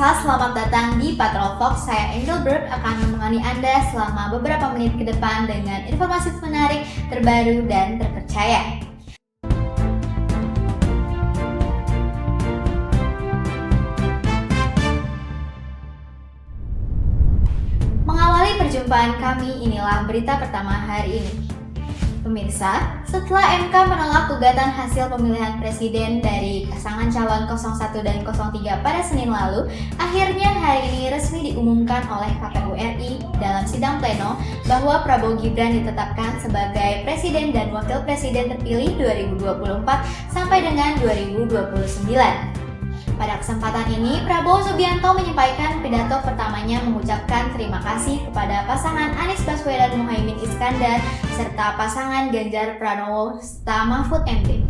Pemirsa, selamat datang di Patrol Fox. Saya Angel Bird akan menemani Anda selama beberapa menit ke depan dengan informasi menarik, terbaru, dan terpercaya. Mengawali perjumpaan kami, inilah berita pertama hari ini. Pemirsa, setelah MK menolak gugatan hasil pemilihan presiden dari pasangan calon 01 dan 03 pada Senin lalu, akhirnya hari ini resmi diumumkan oleh KPU RI dalam sidang pleno bahwa Prabowo Gibran ditetapkan sebagai presiden dan wakil presiden terpilih 2024 sampai dengan 2029. Pada kesempatan ini, Prabowo Subianto menyampaikan pidato pertamanya mengucapkan terima kasih kepada pasangan Anies Baswedan Muhaimin Iskandar serta pasangan Ganjar Pranowo serta Mahfud MD.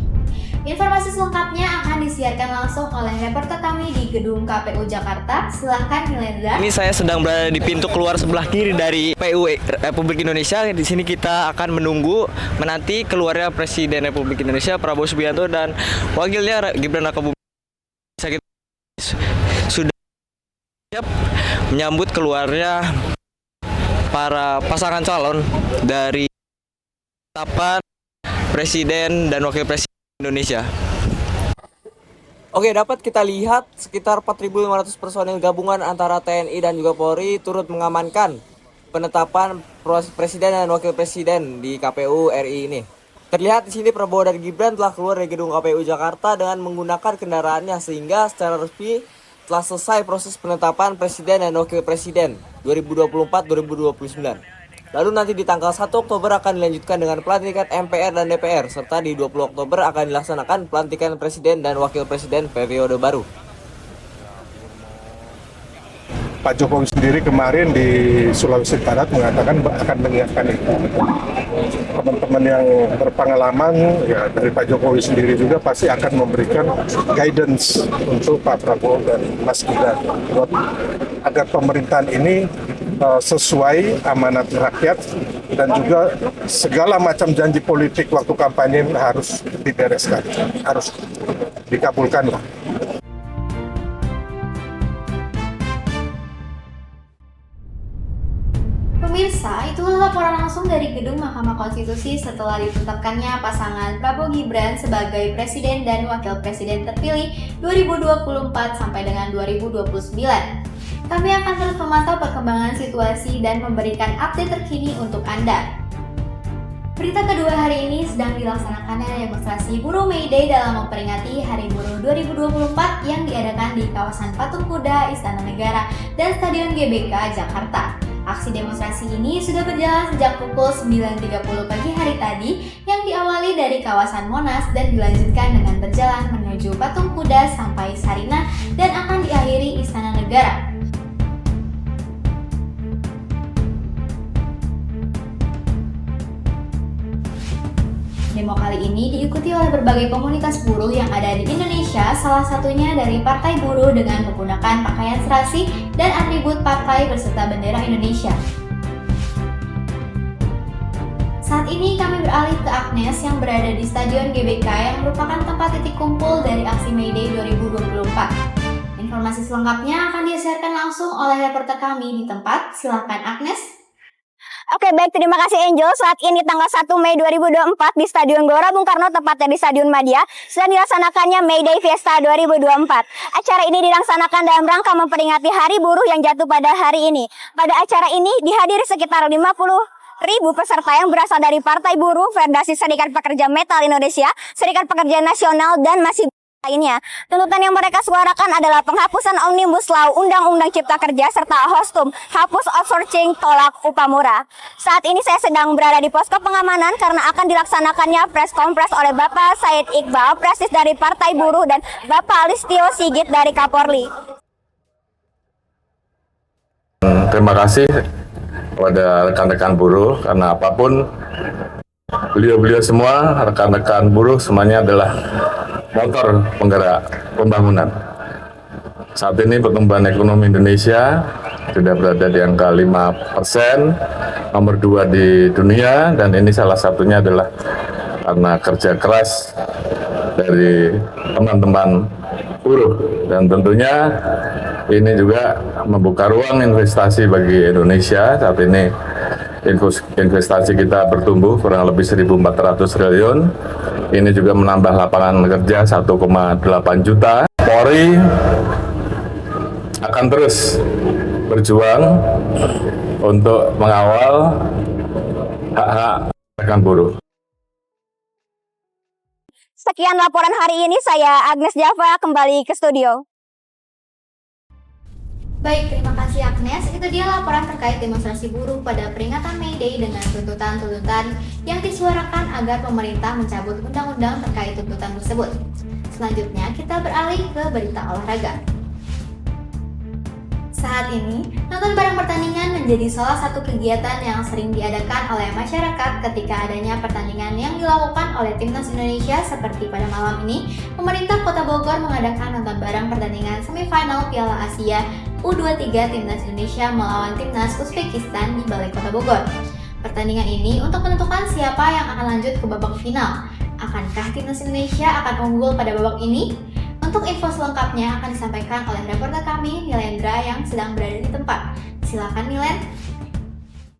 Informasi selengkapnya akan disiarkan langsung oleh reporter kami di gedung KPU Jakarta. Silahkan Milendra. Ini saya sedang berada di pintu keluar sebelah kiri dari PU Republik Indonesia. Di sini kita akan menanti keluarnya Presiden Republik Indonesia Prabowo Subianto dan wakilnya Gibran Rakabuming sudah siap menyambut keluarnya para pasangan calon dari penetapan presiden dan wakil presiden Indonesia. Oke, dapat kita lihat sekitar 4.500 personil gabungan antara TNI dan juga Polri turut mengamankan penetapan presiden dan wakil presiden di KPU RI ini. Terlihat di sini Prabowo dan Gibran telah keluar dari gedung KPU Jakarta dengan menggunakan kendaraannya sehingga secara resmi telah selesai proses penetapan presiden dan wakil presiden 2024-2029. Lalu nanti di tanggal 1 Oktober akan dilanjutkan dengan pelantikan MPR dan DPR serta di 20 Oktober akan dilaksanakan pelantikan presiden dan wakil presiden periode baru. Pak Jokowi sendiri kemarin di Sulawesi Barat mengatakan akan menyiapkan itu. Teman-teman yang berpengalaman ya dari Pak Jokowi sendiri juga pasti akan memberikan guidance untuk Pak Prabowo dan Mas Gibran agar pemerintahan ini sesuai amanat rakyat dan juga segala macam janji politik waktu kampanye harus dibereskan, harus dikabulkan lah. Pemirsa, itulah laporan langsung dari Gedung Mahkamah Konstitusi setelah ditetapkannya pasangan Prabowo Gibran sebagai Presiden dan Wakil Presiden terpilih 2024 sampai dengan 2029. Kami akan terus memantau perkembangan situasi dan memberikan update terkini untuk Anda. Berita kedua hari ini sedang dilaksanakannya demonstrasi buruh May Day dalam memperingati Hari Buruh 2024 yang diadakan di kawasan Patung Kuda, Istana Negara, dan Stadion GBK, Jakarta. Aksi demonstrasi ini sudah berjalan sejak pukul 9.30 pagi hari tadi yang diawali dari kawasan Monas dan dilanjutkan dengan berjalan menuju Patung Kuda sampai Sarinah dan akan diakhiri Istana Negara. Demo kali ini diikuti oleh berbagai komunitas buruh yang ada di Indonesia, salah satunya dari Partai Buruh dengan menggunakan pakaian serasi dan atribut partai berserta bendera Indonesia. Saat ini kami beralih ke Agnes yang berada di Stadion GBK yang merupakan tempat titik kumpul dari aksi May Day 2024. Informasi selengkapnya akan disiarkan langsung oleh reporter kami di tempat. Silakan Agnes. Oke, baik, terima kasih Angel. Saat ini tanggal 1 Mei 2024 di Stadion Gelora Bung Karno, tepatnya di Stadion Madia, sedang dilaksanakannya May Day Fiesta 2024. Acara ini dilaksanakan dalam rangka memperingati Hari Buruh yang jatuh pada hari ini. Pada acara ini dihadiri sekitar 50.000 peserta yang berasal dari Partai Buruh, Federasi Serikat Pekerja Metal Indonesia, Serikat Pekerja Nasional, dan masih lainnya. Tuntutan yang mereka suarakan adalah penghapusan Omnibus Law, Undang-Undang Cipta Kerja, serta HOSTUM, hapus outsourcing, tolak upah murah. Saat ini saya sedang berada di posko pengamanan karena akan dilaksanakannya press conference oleh Bapak Said Iqbal, Presis dari Partai Buruh, dan Bapak Listio Sigit dari Kapolri. Terima kasih kepada rekan-rekan buruh karena apapun beliau-beliau semua, rekan-rekan buruh semuanya adalah motor penggerak pembangunan. Saat ini pertumbuhan ekonomi Indonesia sudah berada di angka 5%, nomor 2 di dunia, dan ini salah satunya adalah karena kerja keras dari teman-teman buruh. Dan tentunya Ini juga membuka ruang investasi bagi Indonesia. Saat ini investasi kita bertumbuh kurang lebih 1.400 triliun. Ini juga menambah lapangan kerja 1,8 juta. Polri akan terus berjuang untuk mengawal hak-hak rekan buruh. Sekian laporan hari ini, saya Agnes Java kembali ke studio. Baik, terima kasih Agnes. Itu dia laporan terkait demonstrasi buruh pada peringatan May Day dengan tuntutan-tuntutan yang disuarakan agar pemerintah mencabut undang-undang terkait tuntutan tersebut. Selanjutnya, kita beralih ke berita olahraga. Saat ini, nonton bareng pertandingan menjadi salah satu kegiatan yang sering diadakan oleh masyarakat ketika adanya pertandingan yang dilakukan oleh Timnas Indonesia seperti pada malam ini. Pemerintah Kota Bogor mengadakan nonton bareng pertandingan semifinal Piala Asia U23 Timnas Indonesia melawan Timnas Uzbekistan di Balai Kota Bogor. Pertandingan ini untuk menentukan siapa yang akan lanjut ke babak final. Akankah Timnas Indonesia akan unggul pada babak ini? Untuk info selengkapnya akan disampaikan oleh reporter kami, Nilendra, yang sedang berada di tempat. Silakan Nilen.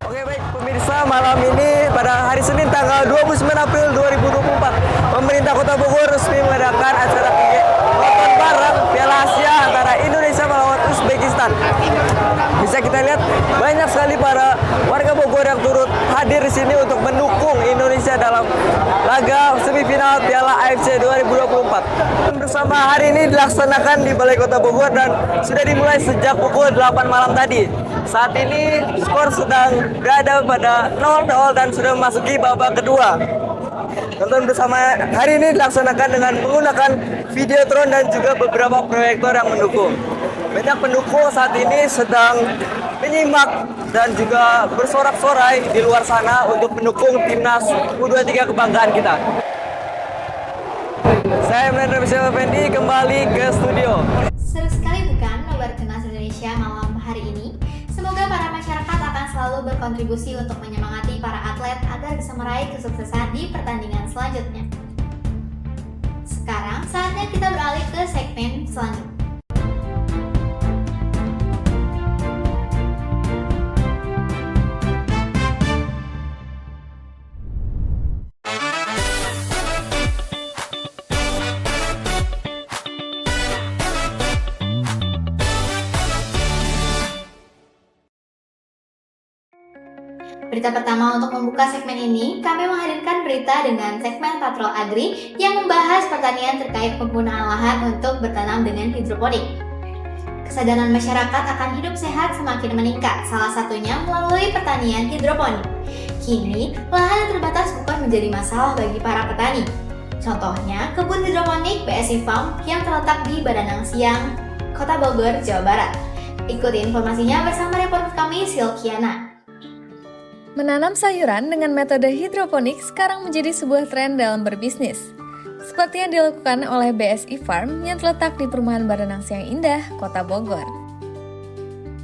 Oke baik pemirsa, malam ini pada hari Senin tanggal 29 April 2024 pemerintah Kota Bogor resmi mengadakan acara nonton bareng Piala Asia antara Indonesia melawan Uzbekistan. Bisa kita lihat banyak sekali para warga Bogor yang turut hadir di sini untuk mendukung Indonesia dalam laga semifinal Piala AFC 2024. Bersama hari ini dilaksanakan di Balai Kota Bogor dan sudah dimulai sejak pukul 8 malam tadi. Saat ini skor sedang berada pada 0-0 dan sudah memasuki babak kedua. Nonton bersama hari ini dilaksanakan dengan menggunakan videotron dan juga beberapa proyektor yang mendukung. Banyak pendukung saat ini sedang menyimak dan juga bersorak-sorai di luar sana untuk mendukung Timnas U23 kebanggaan kita. Saya Nilendra Michelle Effendi kembali ke studio. Seru sekali bukan nobar Timnas Indonesia malam hari ini? Semoga para masyarakat akan selalu berkontribusi untuk menyemangati para atlet agar bisa meraih kesuksesan di pertandingan selanjutnya. Sekarang saatnya kita beralih ke segmen selanjutnya. Berita pertama untuk membuka segmen ini, kami menghadirkan berita dengan segmen Patrol Agri yang membahas pertanian terkait penggunaan lahan untuk bertanam dengan hidroponik. Kesadaran masyarakat akan hidup sehat semakin meningkat, salah satunya melalui pertanian hidroponik. Kini, lahan yang terbatas bukan menjadi masalah bagi para petani. Contohnya, kebun hidroponik BSI Farm yang terletak di Baranang Siang, Kota Bogor, Jawa Barat. Ikuti informasinya bersama reporter kami, Silkiana. Menanam sayuran dengan metode hidroponik sekarang menjadi sebuah tren dalam berbisnis. Seperti yang dilakukan oleh BSI Farm yang terletak di Perumahan Baranang Siang Indah, Kota Bogor.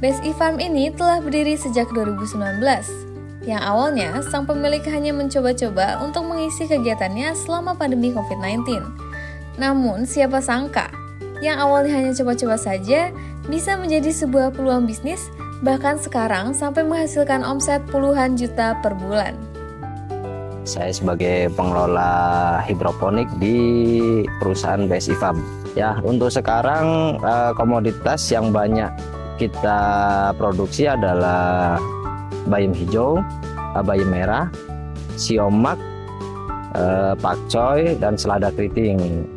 BSI Farm ini telah berdiri sejak 2019, yang awalnya sang pemilik hanya mencoba-coba untuk mengisi kegiatannya selama pandemi COVID-19. Namun siapa sangka, yang awalnya hanya coba-coba saja bisa menjadi sebuah peluang bisnis, bahkan sekarang sampai menghasilkan omset puluhan juta per bulan. Saya sebagai pengelola hidroponik di perusahaan BSI Farm. Ya, untuk sekarang komoditas yang banyak kita produksi adalah bayam hijau, bayam merah, siomak, pakcoy, dan selada keriting.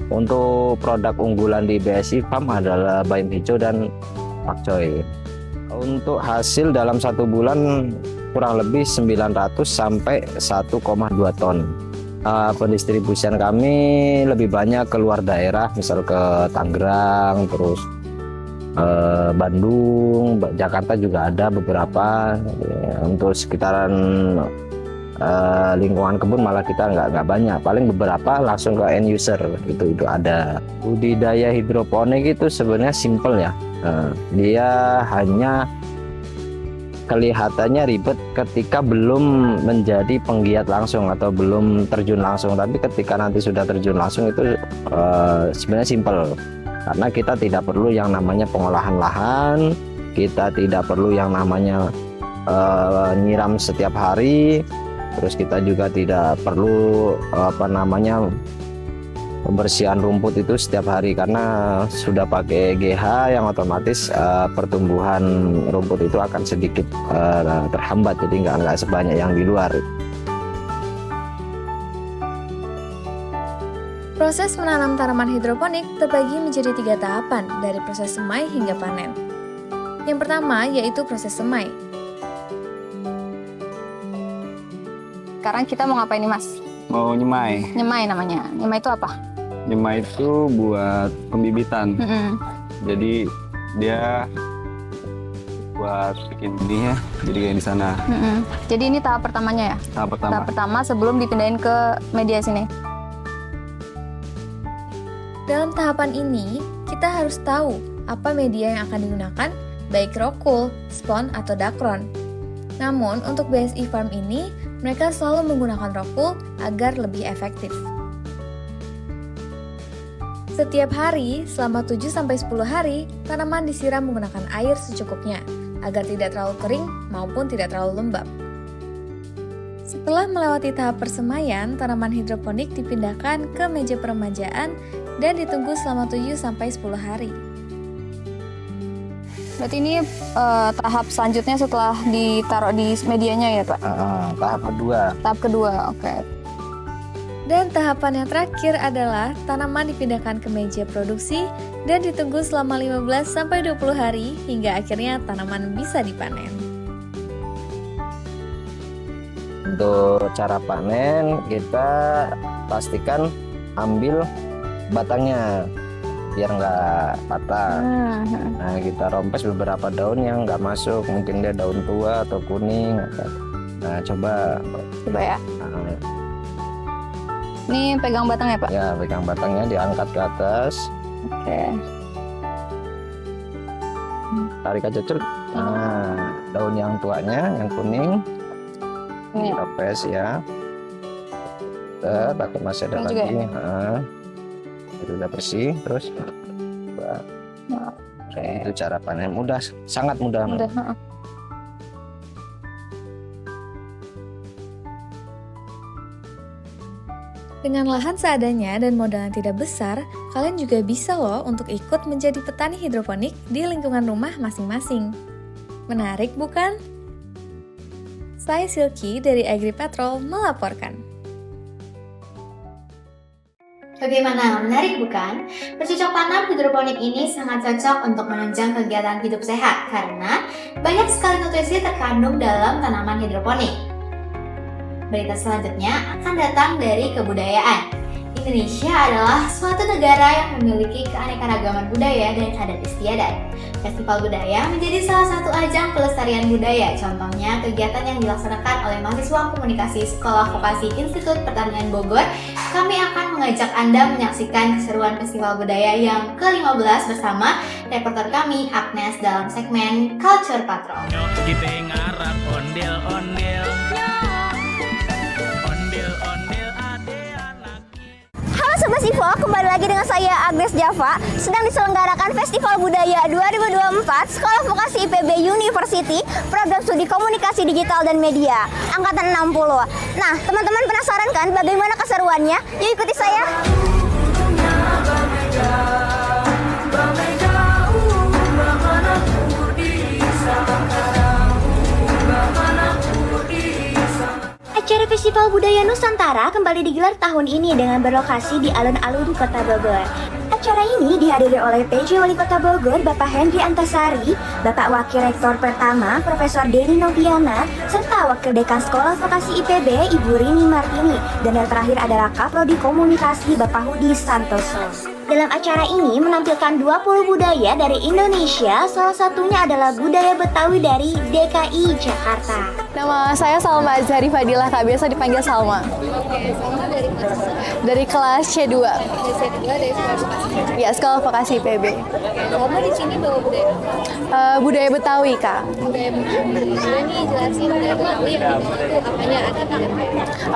Untuk produk unggulan di BSI Farm adalah bayam hijau dan pakcoy. Untuk hasil dalam satu bulan kurang lebih 900 sampai 1,2 ton. Pendistribusian kami lebih banyak keluar daerah, misal ke Tangerang, terus Bandung, Jakarta juga ada beberapa. Untuk sekitaran lingkungan kebun malah kita nggak banyak, paling beberapa langsung ke end user itu ada. Budidaya hidroponik itu sebenarnya simple ya. Dia hanya kelihatannya ribet ketika belum menjadi penggiat langsung atau belum terjun langsung, tapi ketika nanti sudah terjun langsung itu sebenarnya simple. Karena kita tidak perlu yang namanya pengolahan lahan, kita tidak perlu yang namanya nyiram setiap hari, terus kita juga tidak perlu pembersihan rumput itu setiap hari karena sudah pakai GH yang otomatis pertumbuhan rumput itu akan sedikit terhambat, jadi nggak sebanyak yang di luar. Proses menanam tanaman hidroponik terbagi menjadi 3 tahapan dari proses semai hingga panen. Yang pertama yaitu proses semai. Sekarang kita mau ngapain nih, Mas? Mau nyemai. Nyemai namanya. Nyemai itu apa? Nyemai itu buat pembibitan. Jadi dia buat bikin ini ya. Jadi kayak di sana. Jadi ini tahap pertamanya ya? Tahap pertama. Tahap pertama sebelum dipindahin ke media sini. Dalam tahapan ini, kita harus tahu apa media yang akan digunakan, baik rockwool, spon, atau dakron. Namun, untuk BSI Farm ini, mereka selalu menggunakan rockwool agar lebih efektif. Setiap hari, selama 7-10 hari, tanaman disiram menggunakan air secukupnya, agar tidak terlalu kering maupun tidak terlalu lembab. Setelah melewati tahap persemaian, tanaman hidroponik dipindahkan ke meja peremajaan dan ditunggu selama 7-10 hari. Berarti ini tahap selanjutnya setelah ditaruh di medianya ya, Pak? Tahap kedua. Tahap kedua, oke. Dan tahapan yang terakhir adalah tanaman dipindahkan ke meja produksi dan ditunggu selama 15-20 hari hingga akhirnya tanaman bisa dipanen. Untuk cara panen, kita pastikan ambil batangnya biar nggak patah. Nah, kita rompes beberapa daun yang nggak masuk, mungkin dia daun tua atau kuning. Nah, coba ya. Nah, Ini pegang batang ya, Pak? ya, pegang batangnya, diangkat ke atas, Oke. tarik aja celut. Nah, daun yang tuanya, yang kuning, Ini. rompes ya. Takut masih ada Ini juga lagi. ya? Itu udah bersih, terus coba. Itu cara panen mudah, sangat mudah. Udah, Dengan lahan seadanya dan modal yang tidak besar, kalian juga bisa loh untuk ikut menjadi petani hidroponik di lingkungan rumah masing-masing. Menarik bukan? Saya Silky dari AgriPatrol melaporkan. Bagaimana, menarik bukan? Bercocok tanam hidroponik ini sangat cocok untuk menunjang kegiatan hidup sehat karena banyak sekali nutrisi terkandung dalam tanaman hidroponik. Berita selanjutnya akan datang dari kebudayaan. Indonesia adalah suatu negara yang memiliki keanekaragaman budaya dan adat istiadat. Festival budaya menjadi salah satu ajang pelestarian budaya. Contohnya kegiatan yang dilaksanakan oleh mahasiswa komunikasi Sekolah Vokasi Institut Pertanian Bogor. Kami akan mengajak Anda menyaksikan keseruan festival budaya yang ke-15 bersama reporter kami Agnes dalam segmen Culture Patrol. Sobat Sivo, kembali lagi dengan saya Agnes Java. Sedang diselenggarakan Festival Budaya 2024 Sekolah Vokasi IPB University, Program Studi Komunikasi Digital dan Media, Angkatan 60. Nah, teman-teman penasaran kan bagaimana keseruannya? Yuk ikuti saya. Acara Festival Budaya Nusantara kembali digelar tahun ini dengan berlokasi di alun-alun Kota Bogor. Acara ini dihadiri oleh PJ Wali Kota Bogor, Bapak Henry Antasari, Bapak Wakil Rektor pertama, Profesor Denny Noviana, serta Wakil Dekan Sekolah Vokasi IPB, Ibu Rini Martini, dan yang terakhir adalah Kaprodi Komunikasi, Bapak Hudi Santoso. Dalam acara ini menampilkan 20 budaya dari Indonesia, salah satunya adalah budaya Betawi dari DKI Jakarta. Nama saya Salma Azhari Fadilah, Kak. Biasa dipanggil Salma. Oke, Salma dari kelas Dari kelas C2. C2 dari sekolah vokasi. Ya, sekolah vokasi PB. Oke, Salma di sini bawa budaya apa? Budaya Betawi, Kak. Budaya Betawi. Boleh nih jelasin budaya Betawi yang dibawa itu apanya ada apa?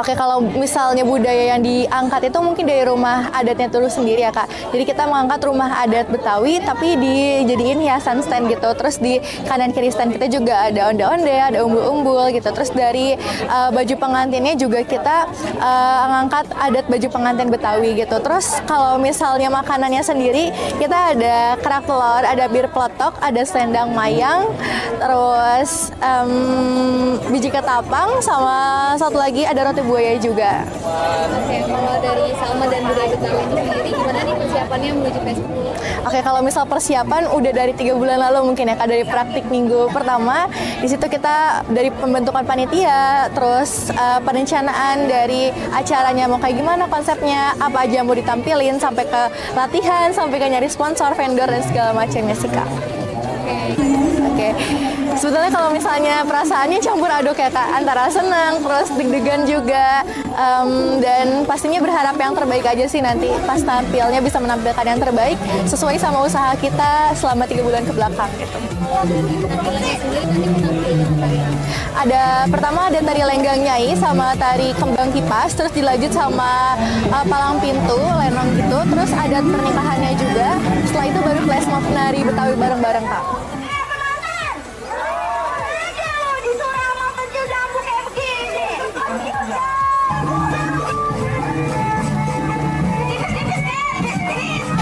Oke, kalau misalnya budaya yang diangkat itu mungkin dari rumah adatnya terus sendiri ya, Kak. Jadi kita mengangkat rumah adat Betawi tapi dijadiin hiasan stand gitu. Terus di kanan kiri stand kita juga ada onde-onde, ada umbul-umbul gitu. Terus dari baju pengantinnya juga kita ngangkat adat baju pengantin Betawi gitu. Terus kalau misalnya makanannya sendiri, kita ada kerak telur, ada bir peletok, ada selendang mayang, terus biji ketapang, sama satu lagi ada roti buaya juga. Oke, kalau dari Salma dan budaya Betawi ini sendiri gimana nih persiapannya menuju festival? Oke, kalau misal persiapan udah dari 3 bulan lalu mungkin ya, Kak, dari praktik minggu pertama. Di situ kita dari pembentukan panitia, terus perencanaan dari acaranya mau kayak gimana konsepnya, apa aja yang mau ditampilin, sampai ke latihan, sampai ke nyari sponsor, vendor dan segala macamnya sih, Kak. Oke. Sebetulnya kalau misalnya perasaannya campur aduk ya, Kak, antara senang, terus deg-degan juga, dan pastinya berharap yang terbaik aja sih nanti pas tampilnya bisa menampilkan yang terbaik sesuai sama usaha kita selama 3 bulan ke belakang gitu. Pertama ada tari lenggang nyai sama tari kembang kipas, terus dilanjut sama palang pintu, lenong gitu, terus ada pernikahannya juga. Setelah itu baru flash mob nari Betawi bareng-bareng, Kak.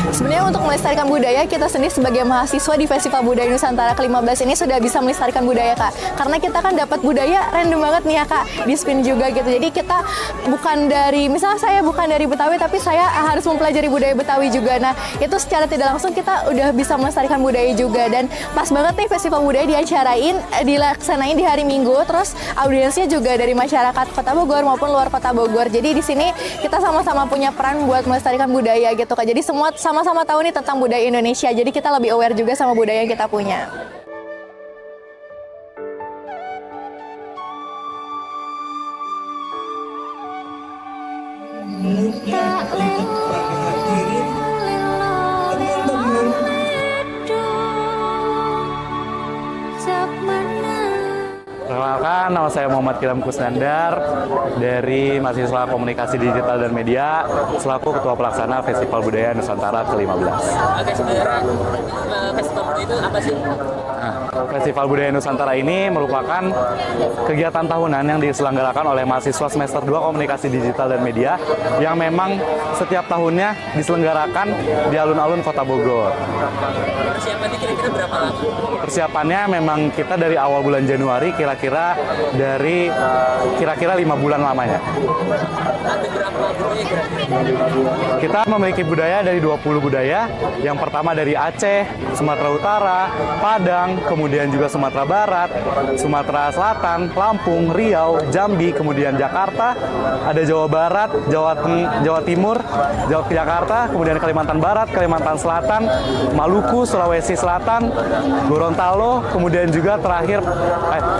Sebenarnya untuk melestarikan budaya, kita sendiri sebagai mahasiswa di Festival Budaya Nusantara ke-15 ini sudah bisa melestarikan budaya, Kak. Karena kita kan dapat budaya random banget nih ya, Kak, di spin juga gitu. Jadi kita bukan dari, misalnya saya bukan dari Betawi, tapi saya harus mempelajari budaya Betawi juga. Nah, itu secara tidak langsung kita udah bisa melestarikan budaya juga. Dan pas banget nih Festival Budaya dilaksanain di hari Minggu, terus audiensnya juga dari masyarakat Kota Bogor maupun luar Kota Bogor. Jadi di sini kita sama-sama punya peran buat melestarikan budaya gitu, Kak. Jadi semua sama-sama tahu nih tentang budaya Indonesia. Jadi kita lebih aware juga sama budaya yang kita punya. Perkenalkan, nama saya Muhammad Ilham Kusnandar dari mahasiswa Komunikasi Digital dan Media selaku Ketua Pelaksana Festival Budaya Nusantara ke-15. Oke, sebenarnya festival budaya itu apa sih? Festival Budaya Nusantara ini merupakan kegiatan tahunan yang diselenggarakan oleh mahasiswa semester 2 Komunikasi Digital dan Media yang memang setiap tahunnya diselenggarakan di alun-alun Kota Bogor. Persiapannya kira-kira berapa lama? Persiapannya memang kita dari awal bulan Januari kira-kira 5 bulan lamanya. Ada berapa budaya kira-kira? Kita memiliki budaya dari 20 budaya. Yang pertama dari Aceh, Sumatera Utara, Padang, kemudian juga Sumatera Barat, Sumatera Selatan, Lampung, Riau, Jambi, kemudian Jakarta, ada Jawa Barat, Jawa Timur, Jakarta, kemudian Kalimantan Barat, Kalimantan Selatan, Maluku, Sulawesi Selatan, Gorontalo, kemudian juga terakhir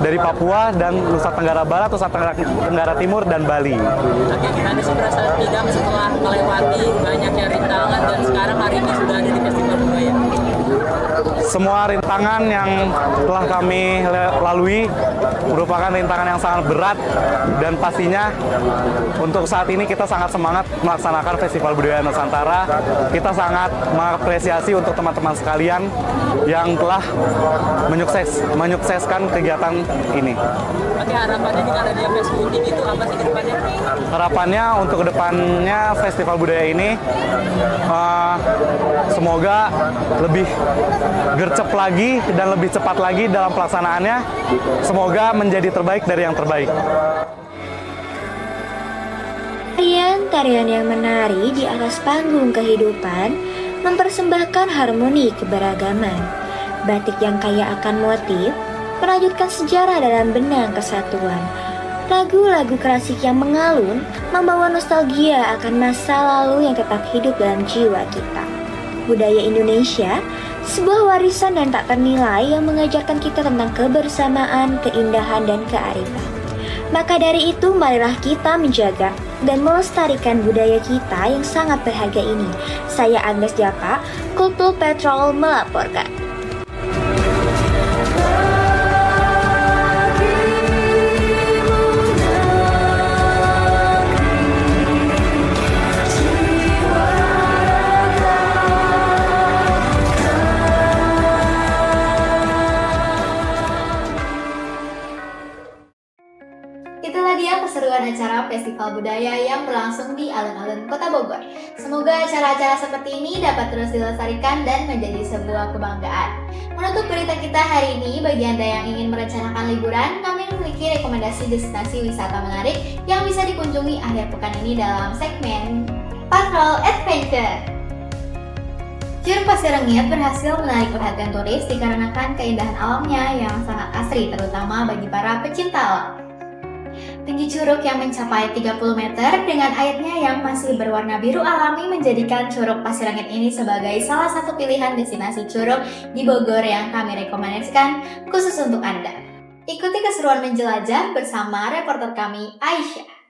dari Papua dan Nusa Tenggara Barat, Nusa Tenggara Timur, dan Bali. Oke, gimana sih perasaan Tidam setelah melewati banyaknya rintangan dan sekarang hari ini sudah ada di Festival Budaya? Semua rintangan yang telah kami lalui merupakan rintangan yang sangat berat, dan pastinya untuk saat ini kita sangat semangat melaksanakan Festival Budaya Nusantara. Kita sangat mengapresiasi untuk teman-teman sekalian yang telah menyukseskan kegiatan ini. Oke, harapannya dengan adanya festival ini itu apa sih ke depannya? Harapannya untuk kedepannya Festival Budaya ini semoga lebih gercep lagi dan lebih cepat lagi dalam pelaksanaannya. Semoga menjadi terbaik dari yang terbaik. Tarian-tarian yang menari di atas panggung kehidupan mempersembahkan harmoni keberagaman. Batik yang kaya akan motif merajutkan sejarah dalam benang kesatuan. Lagu-lagu klasik yang mengalun membawa nostalgia akan masa lalu yang tetap hidup dalam jiwa kita. Budaya Indonesia, sebuah warisan dan tak ternilai yang mengajarkan kita tentang kebersamaan, keindahan, dan kearifan. Maka dari itu, marilah kita menjaga dan melestarikan budaya kita yang sangat berharga ini. Saya Agnes Jaka, Kultul Petrol melaporkan. Itulah dia keseruan acara Festival Budaya yang berlangsung di alun-alun Kota Bogor. Semoga acara-acara seperti ini dapat terus dilestarikan dan menjadi sebuah kebanggaan. Menutup berita kita hari ini, bagi Anda yang ingin merencanakan liburan, kami memiliki rekomendasi destinasi wisata menarik yang bisa dikunjungi akhir pekan ini dalam segmen Patrol Adventure. Curug Pasir Rengit berhasil menarik perhatian turis dikarenakan keindahan alamnya yang sangat asri, terutama bagi para pecinta alam. Tinggi curug yang mencapai 30 meter dengan airnya yang masih berwarna biru alami menjadikan Curug Pasir Rengit ini sebagai salah satu pilihan destinasi curug di Bogor yang kami rekomendasikan khusus untuk Anda. Ikuti keseruan menjelajah bersama reporter kami, Aisyah.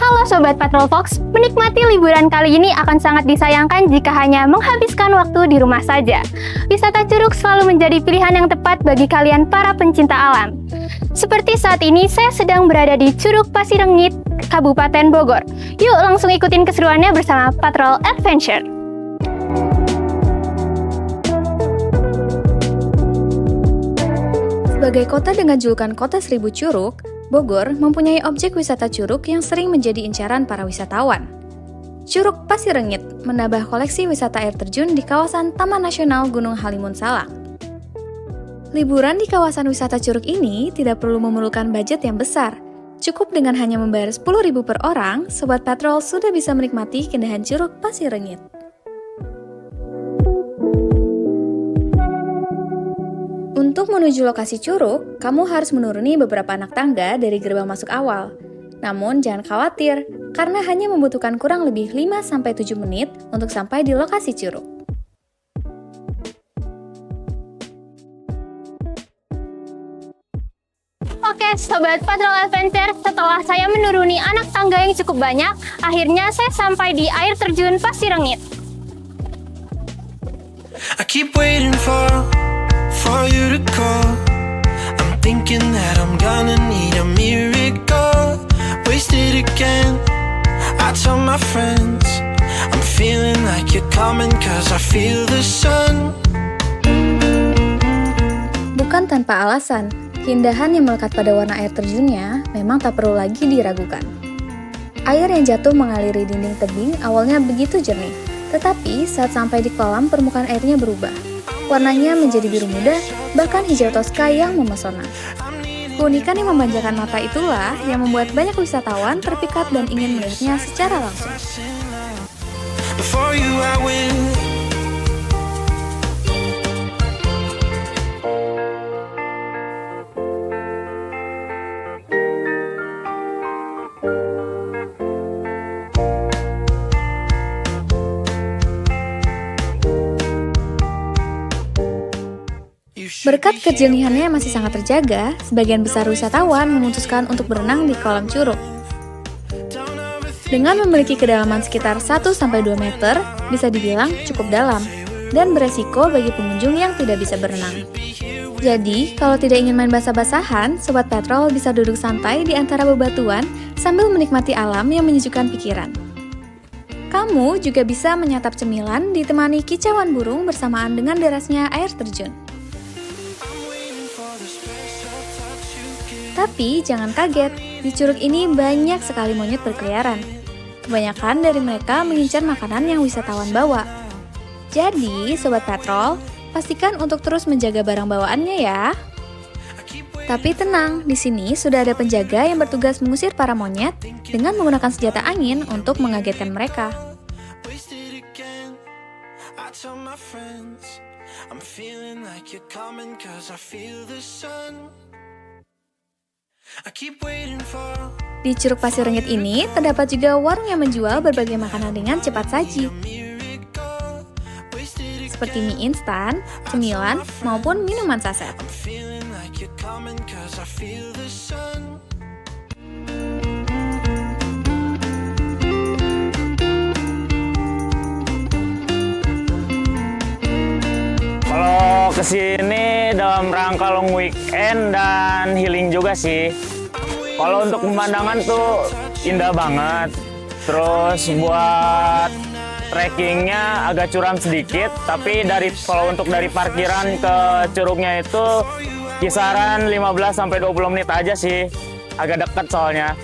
Halo Sobat Patrol Fox, menikmati liburan kali ini akan sangat disayangkan jika hanya menghabiskan waktu di rumah saja. Wisata curug selalu menjadi pilihan yang tepat bagi kalian para pencinta alam. Seperti saat ini saya sedang berada di Curug Pasir Rengit, Kabupaten Bogor. Yuk langsung ikutin keseruannya bersama Patrol Adventure. Sebagai kota dengan julukan Kota Seribu Curug, Bogor mempunyai objek wisata curug yang sering menjadi incaran para wisatawan. Curug Pasir Rengit menambah koleksi wisata air terjun di kawasan Taman Nasional Gunung Halimun Salak. Liburan di kawasan wisata curug ini tidak perlu memerlukan budget yang besar. Cukup dengan hanya membayar 10.000 per orang, Sobat Patrol sudah bisa menikmati keindahan Curug Pasir Rengit. Untuk menuju lokasi curug, kamu harus menuruni beberapa anak tangga dari gerbang masuk awal. Namun jangan khawatir, karena hanya membutuhkan kurang lebih 5-7 menit untuk sampai di lokasi curug. Oke Sobat Patrol Adventure, setelah saya menuruni anak tangga yang cukup banyak, akhirnya saya sampai di air terjun Pasir Rengit. I keep waiting for you to call. I'm thinking that I'm gonna need a miracle. Wasted again. I tell my friends I'm feeling like you're coming cause I feel the sun. Bukan tanpa alasan, keindahan yang melekat pada warna air terjunnya memang tak perlu lagi diragukan. Air yang jatuh mengaliri dinding tebing awalnya begitu jernih, tetapi saat sampai di kolam permukaan airnya berubah. Warnanya menjadi biru muda, bahkan hijau toska yang memesona. Keunikan yang memanjakan mata itulah yang membuat banyak wisatawan terpikat dan ingin melihatnya secara langsung. Berkat kejernihannya yang masih sangat terjaga, sebagian besar wisatawan memutuskan untuk berenang di kolam curug. Dengan memiliki kedalaman sekitar 1-2 meter, bisa dibilang cukup dalam, dan beresiko bagi pengunjung yang tidak bisa berenang. Jadi, kalau tidak ingin main basah-basahan, Sobat Patrol bisa duduk santai di antara bebatuan sambil menikmati alam yang menyejukkan pikiran. Kamu juga bisa menyantap cemilan ditemani kicauan burung bersamaan dengan derasnya air terjun. Tapi jangan kaget, di curug ini banyak sekali monyet berkeliaran. Kebanyakan dari mereka mengincar makanan yang wisatawan bawa. Jadi, Sobat Patrol, pastikan untuk terus menjaga barang bawaannya ya. Tapi tenang, di sini sudah ada penjaga yang bertugas mengusir para monyet dengan menggunakan senjata angin untuk mengagetkan mereka. Di Curug Pasir Rengit ini terdapat juga warung yang menjual berbagai makanan dengan cepat saji. seperti mie instan, cemilan, maupun minuman saset. Feeling like you're coming 'cause I feel the sun. Kalau kesini dalam rangka long weekend dan healing juga sih. Kalau untuk pemandangan tuh indah banget. Terus buat trekkingnya agak curam sedikit, tapi kalau untuk dari parkiran ke curugnya itu kisaran 15-20 menit aja sih. Agak dekat soalnya.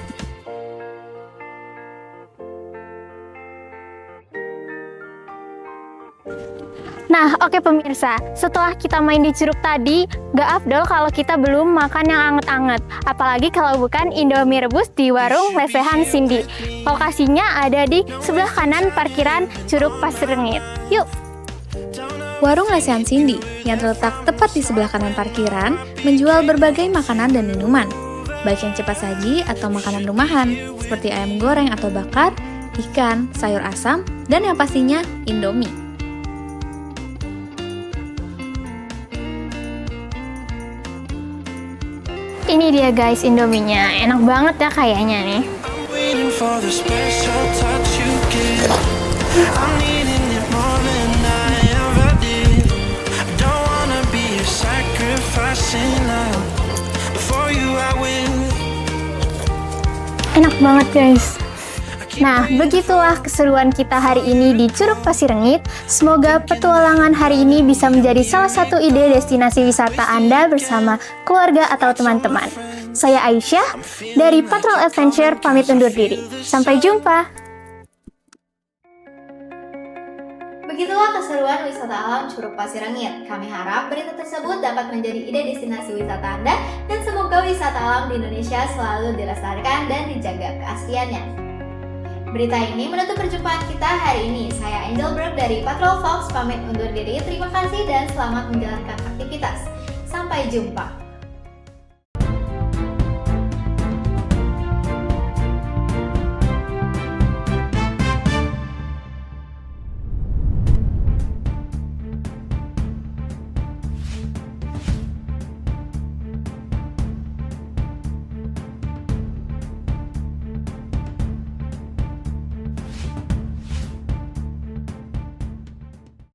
Nah, oke pemirsa, setelah kita main di Curug tadi, gak afdol kalau kita belum makan yang anget-anget. Apalagi kalau bukan Indomie rebus di warung Lesehan Cindy. Lokasinya ada di sebelah kanan parkiran Curug Pasir Rengit. Yuk! Warung Lesehan Cindy yang terletak tepat di sebelah kanan parkiran menjual berbagai makanan dan minuman, baik yang cepat saji atau makanan rumahan, seperti ayam goreng atau bakar, ikan, sayur asam, dan yang pastinya Indomie. Ini dia guys Indominya, enak banget ya kayaknya nih. Waiting for the special touch you give. I'm needing it more than I ever did. I don't wanna be a sacrificing love. For you I will. Enak banget guys. Nah, begitulah keseruan kita hari ini di Curug Pasir Rengit. Semoga petualangan hari ini bisa menjadi salah satu ide destinasi wisata Anda bersama keluarga atau teman-teman. Saya Aisyah dari Patrol Adventure pamit undur diri. Sampai jumpa. Begitulah keseruan wisata alam Curug Pasir Rengit. Kami harap berita tersebut dapat menjadi ide destinasi wisata Anda dan semoga wisata alam di Indonesia selalu dilestarikan dan dijaga keasliannya. Berita ini menutup perjumpaan kita hari ini. Saya Angel Brooke dari Patrol Fox pamit undur diri. Terima kasih dan selamat menjalankan aktivitas. Sampai jumpa.